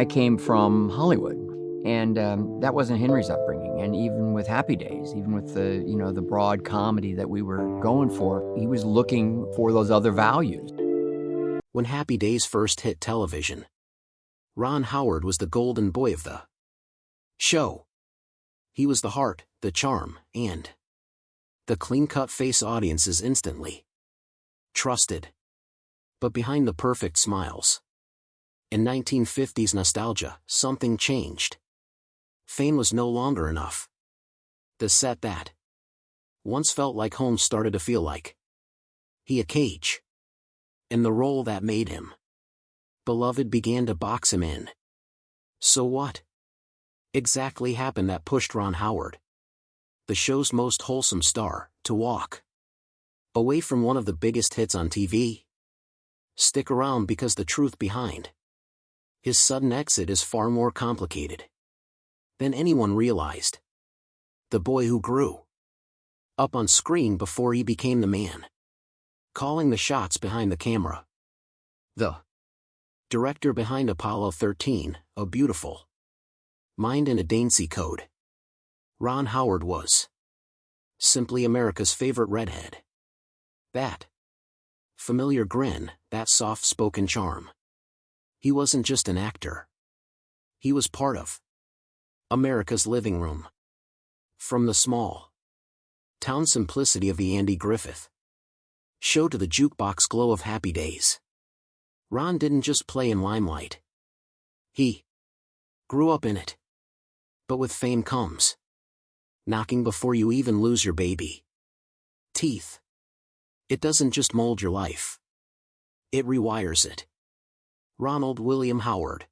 I came from Hollywood, and that wasn't Henry's upbringing. And even with Happy Days, even with the broad comedy that we were going for, he was looking for those other values. When Happy Days first hit television, Ron Howard was the golden boy of the show. He was the heart, the charm, and the clean-cut face audiences instantly trusted. But behind the perfect smiles, in 1950s nostalgia, something changed. Fame was no longer enough. The set that once felt like home started to feel like a cage. And the role that made him beloved began to box him in. So what exactly happened that pushed Ron Howard, the show's most wholesome star, to walk away from one of the biggest hits on TV? Stick around, because the truth behind his sudden exit is far more complicated than anyone realized. The boy who grew up on screen before he became the man calling the shots behind the camera. The director behind Apollo 13, A Beautiful Mind and a Da Vinci Code. Ron Howard was simply America's favorite redhead. That familiar grin, that soft-spoken charm. He wasn't just an actor. He was part of America's living room. From the small town simplicity of the Andy Griffith Show to the jukebox glow of Happy Days, Ron didn't just play in limelight. He grew up in it. But with fame comes knocking before you even lose your baby teeth. It doesn't just mold your life. It rewires it. Ronald William Howard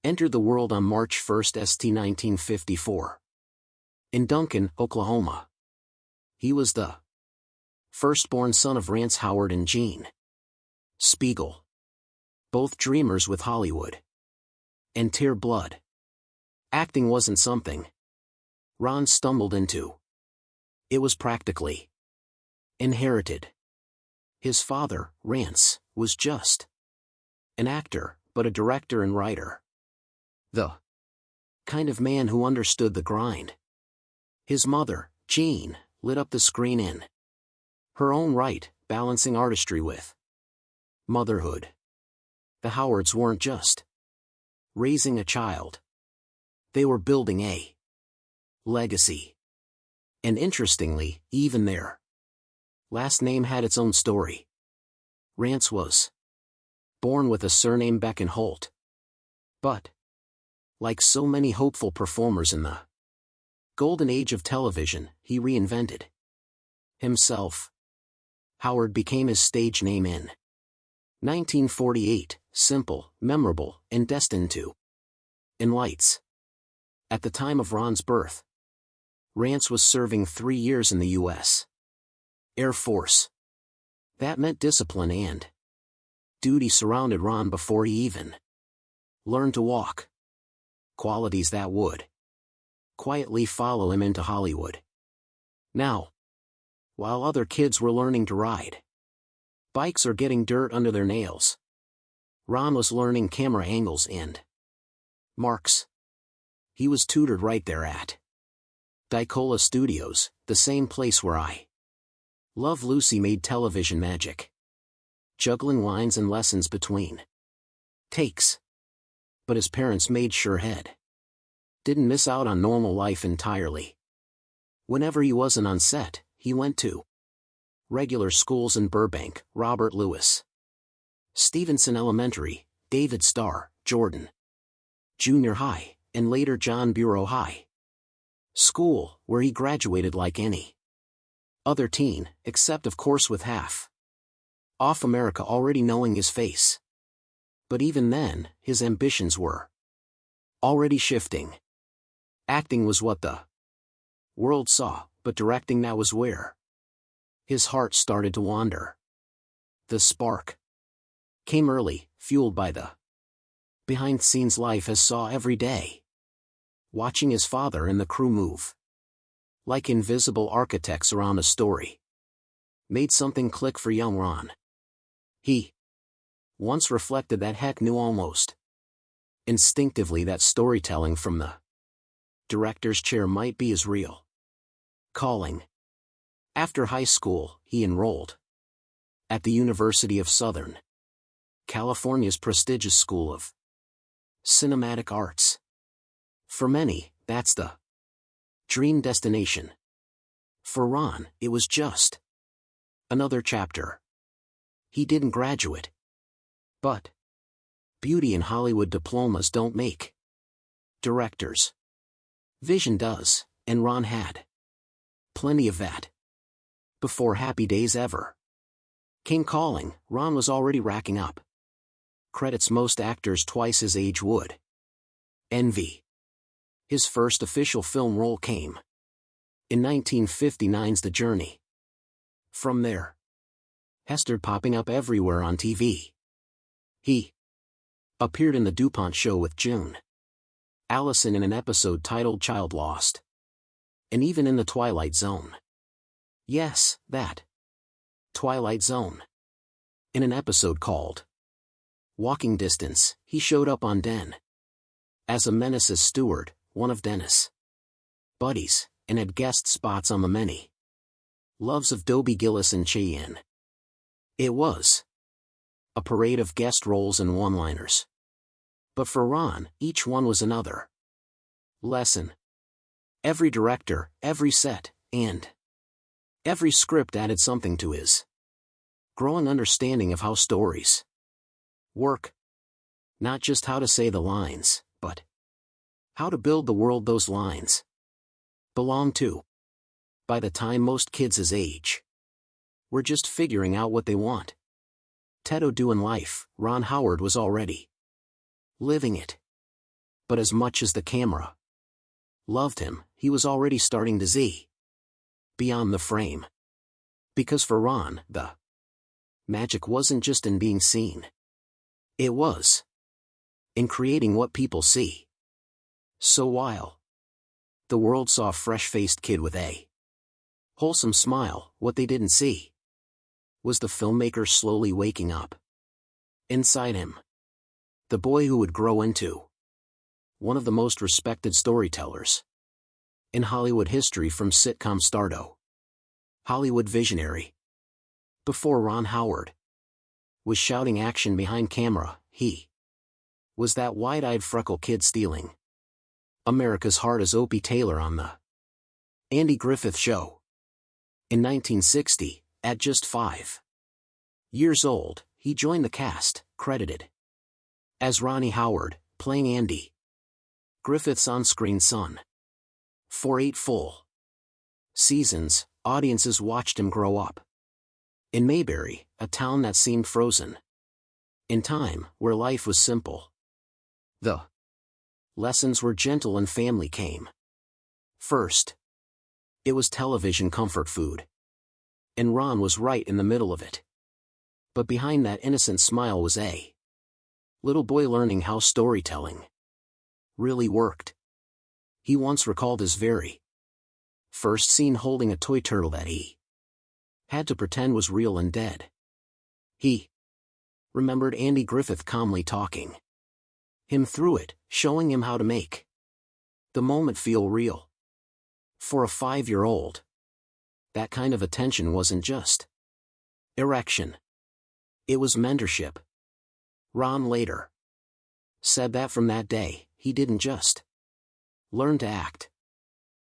entered the world on March 1, 1954. In Duncan, Oklahoma. He was the firstborn son of Rance Howard and Jean Spiegel, both dreamers with Hollywood and Tear Blood. Acting wasn't something Ron stumbled into. It was practically inherited. His father, Rance, was just an actor, but a director and writer. The kind of man who understood the grind. His mother, Jean, lit up the screen in her own right, balancing artistry with motherhood. The Howards weren't just raising a child. They were building a legacy. And interestingly, even their last name had its own story. Rance was born with a surname Beckenholt. But, like so many hopeful performers in the golden age of television, he reinvented himself. Howard became his stage name in 1948, simple, memorable, and destined to in lights. At the time of Ron's birth, Rance was serving 3 years in the U.S. Air Force. That meant discipline and duty surrounded Ron before he even learned to walk. Qualities that would quietly follow him into Hollywood. Now, while other kids were learning to ride bikes or getting dirt under their nails, Ron was learning camera angles and marks. He was tutored right there at Dicola Studios, the same place where I Love Lucy made television magic. Juggling lines and lessons between takes. But his parents made sure Head didn't miss out on normal life entirely. Whenever he wasn't on set, he went to regular schools in Burbank, Robert Lewis Stevenson Elementary, David Starr, Jordan Junior High, and later John Bureau High School, where he graduated like any other teen, except of course with half off America already knowing his face. But even then, his ambitions were already shifting. Acting was what the world saw, but directing, now was where his heart started to wander. The spark came early, fueled by the behind-the-scenes life he saw every day. Watching his father and the crew move like invisible architects around a story made something click for young Ron. He once reflected that Heck knew almost Instinctively, that storytelling from the director's chair might be as real. Calling. After high school, he enrolled at the University of Southern California's prestigious School of Cinematic Arts. For many, that's the dream destination. For Ron, it was just another chapter. He didn't graduate. But beauty in Hollywood diplomas don't make directors. Vision does, and Ron had plenty of that. Before Happy Days ever came calling, Ron was already racking up credits most actors twice his age would envy. His first official film role came in 1959's The Journey. From there, Hester popping up everywhere on TV. He appeared in The DuPont Show with June Allison in an episode titled Child Lost. And even in The Twilight Zone. Yes, that Twilight Zone. In an episode called Walking Distance, he showed up on Den as a menace's steward, one of Dennis' buddies, and had guest spots on the many loves of Dobie Gillis and Cheyenne. It was a parade of guest roles and one-liners. But for Ron, each one was another lesson. Every director, every set, and every script added something to his growing understanding of how stories work. Not just how to say the lines, but how to build the world those lines belong to. By the time most kids his age were just figuring out what they want to do in life, Ron Howard was already living it. But as much as the camera loved him, he was already starting to see beyond the frame. Because for Ron, the magic wasn't just in being seen. It was in creating what people see. So while the world saw a fresh-faced kid with a wholesome smile, what they didn't see was the filmmaker slowly waking up inside him. The boy who would grow into one of the most respected storytellers in Hollywood history, from sitcom star to Hollywood visionary. Before Ron Howard was shouting action behind camera, he was that wide-eyed freckle kid stealing America's heart as Opie Taylor on the Andy Griffith Show. In 1960, at just 5 years old, he joined the cast, credited as Ronnie Howard, playing Andy Griffith's on-screen son. For 8 full seasons, audiences watched him grow up in Mayberry, a town that seemed frozen in time, where life was simple. The lessons were gentle and family came first. It was television comfort food. And Ron was right in the middle of it. But behind that innocent smile was a little boy learning how storytelling really worked. He once recalled his very first scene holding a toy turtle that he had to pretend was real and dead. He remembered Andy Griffith calmly talking him through it, showing him how to make the moment feel real. For a 5-year-old, that kind of attention wasn't just erection. It was mentorship. Ron later said that from that day, he didn't just learn to act.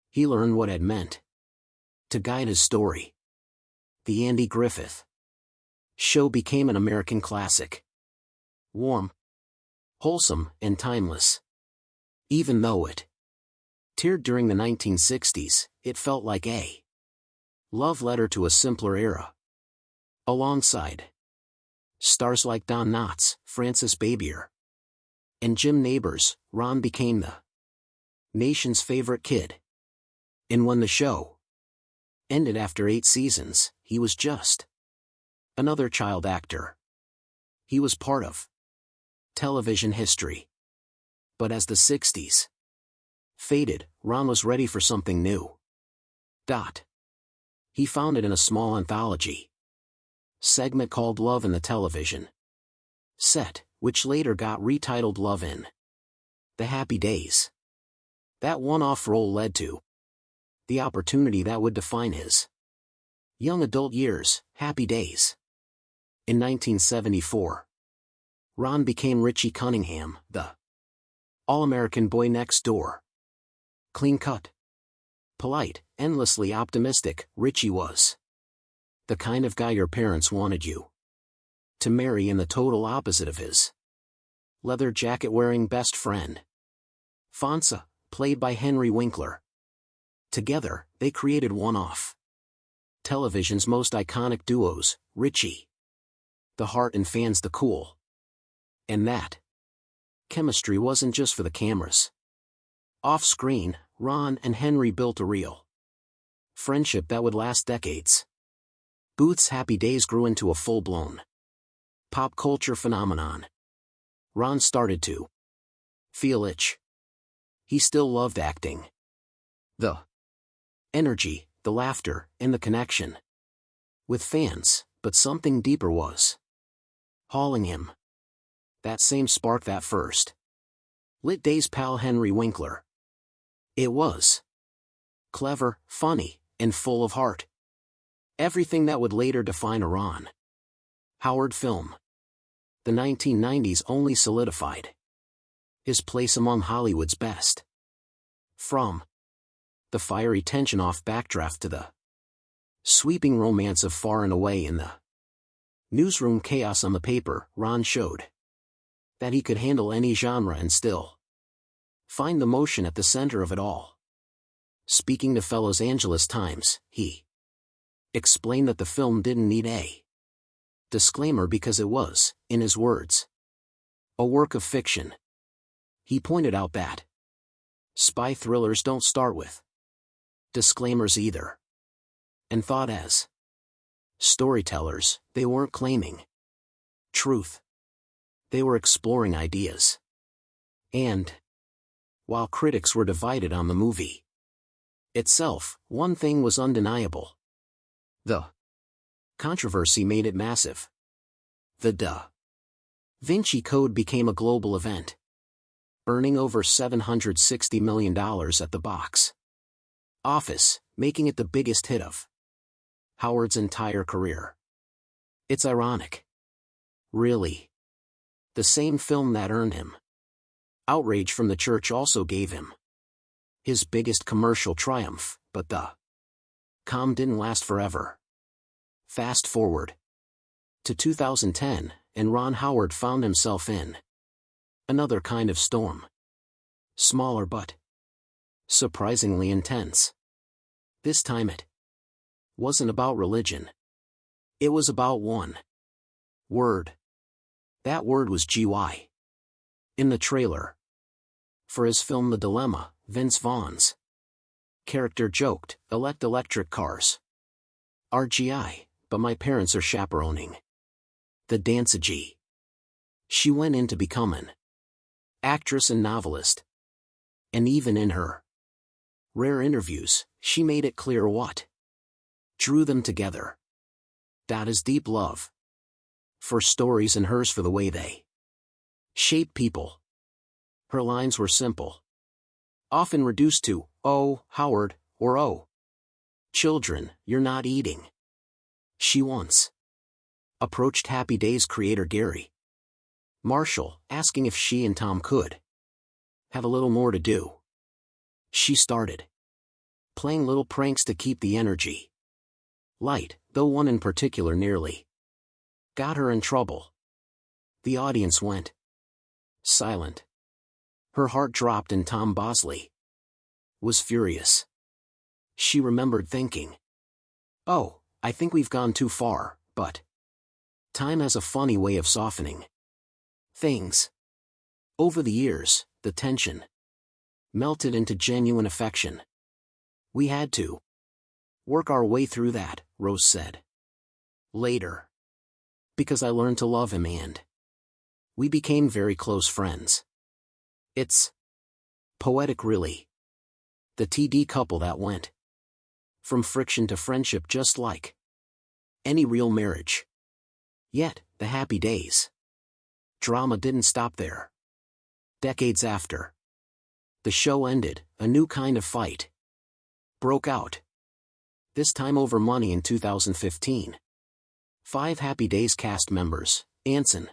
He learned what it meant to guide his story. The Andy Griffith Show became an American classic. Warm, wholesome, and timeless. Even though it aired during the 1960s, it felt like a love letter to a simpler era. Alongside stars like Don Knotts, Francis Babier, and Jim Nabors, Ron became the nation's favorite kid. And when the show ended after 8 seasons, he was just another child actor. He was part of television history. But as the 60s faded, Ron was ready for something new. He found it in a small anthology segment called Love in the Television Set, which later got retitled Love in The Happy Days. That one-off role led to the opportunity that would define his young adult years, Happy Days. In 1974, Ron became Richie Cunningham, the all-American boy next door. Clean-cut, polite, endlessly optimistic, Richie was the kind of guy your parents wanted you to marry, in the total opposite of his leather jacket-wearing best friend, Fonsa, played by Henry Winkler. Together, they created one-off television's most iconic duos, Richie the Heart and Fans the Cool. And that chemistry wasn't just for the cameras. Off-screen, Ron and Henry built a real friendship that would last decades. Booth's Happy Days grew into a full-blown pop culture phenomenon. Ron started to feel itch. He still loved acting. The energy, the laughter, and the connection with fans, but something deeper was hauling him. That same spark that first lit Day's pal Henry Winkler. It was clever, funny, and full of heart. Everything that would later define a Ron Howard film. The 1990s only solidified his place among Hollywood's best. From the fiery tension off backdraft to the sweeping romance of Far and Away in the newsroom chaos on the paper, Ron showed that he could handle any genre and still find the motion at the center of it all. Speaking to fellow Los Angeles Times, he explained that the film didn't need a disclaimer because it was, in his words, a work of fiction. He pointed out that spy thrillers don't start with disclaimers either, and thought as storytellers, they weren't claiming truth. They were exploring ideas. And while critics were divided on the movie itself, one thing was undeniable. The controversy made it massive. The Da Vinci Code became a global event, earning over $760 million at the box office, making it the biggest hit of Howard's entire career. It's ironic. Really. The same film that earned him outrage from the church also gave him his biggest commercial triumph, but the calm didn't last forever. Fast forward to 2010, and Ron Howard found himself in another kind of storm. Smaller but surprisingly intense. This time it wasn't about religion. It was about one word. That word was GY. In the trailer for his film The Dilemma, Vince Vaughn's character joked, "Elect electric cars. RGI, but my parents are chaperoning the Dancegy." She went in to become an actress and novelist. And even in her rare interviews, she made it clear what drew them together. That is deep love for stories and hers for the way they shape people. Her lines were simple, often reduced to, "Oh, Howard," or "Oh, children, you're not eating." She once approached Happy Days creator Gary Marshall, asking if she and Tom could have a little more to do. She started playing little pranks to keep the energy light, though one in particular nearly got her in trouble. The audience went silent. Her heart dropped and Tom Bosley was furious. She remembered thinking, "Oh, I think we've gone too far," but time has a funny way of softening things. Over the years, the tension melted into genuine affection. "We had to work our way through that," Rose said later, "because I learned to love him and we became very close friends." It's poetic, really. The TD couple that went from friction to friendship just like any real marriage. Yet, the Happy Days drama didn't stop there. Decades after The show ended, a new kind of fight broke out. This time over money in 2015. 5 Happy Days cast members, Anson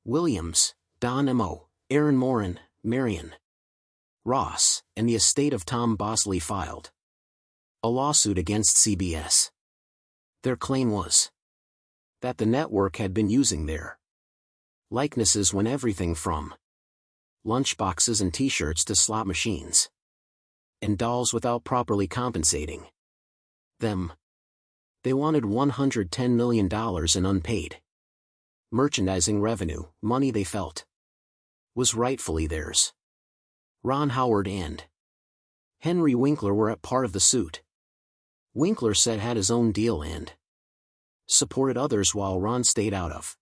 Williams, Don Emo, Aaron Morin, Marion Ross, and the estate of Tom Bosley filed a lawsuit against CBS. Their claim was that the network had been using their likenesses when everything from lunchboxes and t-shirts to slot machines and dolls without properly compensating them. They wanted $110 million in unpaid merchandising revenue, money they felt was rightfully theirs. Ron Howard and Henry Winkler were at part of the suit. Winkler said had his own deal and supported others while Ron stayed out of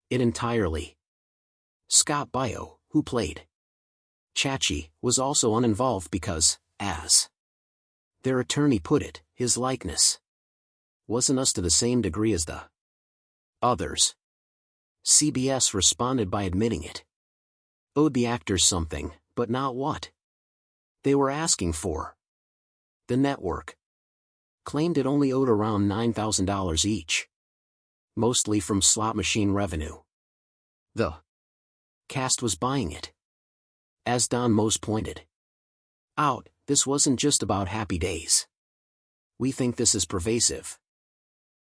it entirely. Scott Baio, who played Chachi, was also uninvolved because, as their attorney put it, his likeness wasn't us to the same degree as the others. CBS responded by admitting it owed the actors something, but not what they were asking for. The network claimed it only owed around $9,000 each, mostly from slot machine revenue. The cast was buying it. As Don Mose pointed out, this wasn't just about Happy Days. We think this is pervasive.